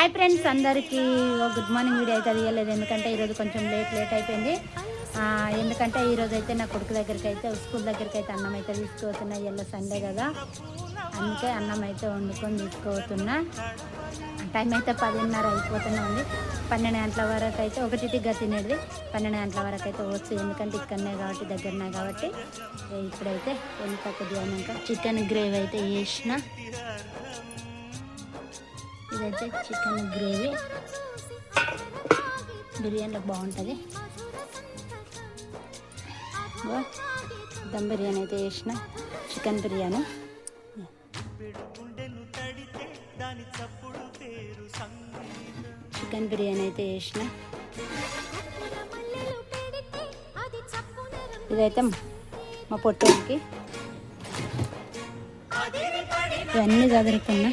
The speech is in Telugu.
హాయ్ ఫ్రెండ్స్ అందరికీ గుడ్ మార్నింగ్ వీడియో అయితే తీయలేదు, ఎందుకంటే ఈరోజు కొంచెం లేట్ అయిపోయింది. ఎందుకంటే ఈరోజు అయితే నా కొడుకు దగ్గరికి అయితే స్కూల్ దగ్గరికి అయితే అన్నం అయితే తీసుకుపోతున్నా. ఇవాళ సండే కదా, అందుకే అన్నం అయితే వండుకొని తీసుకుపోతున్నా. టైం అయితే 10:30 అయిపోతూనే ఉంది. 12 గంటల వరకు అయితే ఒకటిగా తినేది, 12 గంటల వరకు అయితే వచ్చు, ఎందుకంటే ఇక్కడనే కాబట్టి దగ్గరనే కాబట్టి. ఇప్పుడైతే ఎంత కొద్దిగా చికెన్ గ్రేవీ అయితే చేసిన. ఇదైతే చికెన్ గ్రేవీ బిర్యానీలో బాగుంటుంది. దమ్ బిర్యానీ అయితే చేసిన, చికెన్ బిర్యానీ. చికెన్ బిర్యానీ అయితే చేసిన. ఇదైతే మా పొట్టోడికి ఇవన్నీ చదువుకున్నా.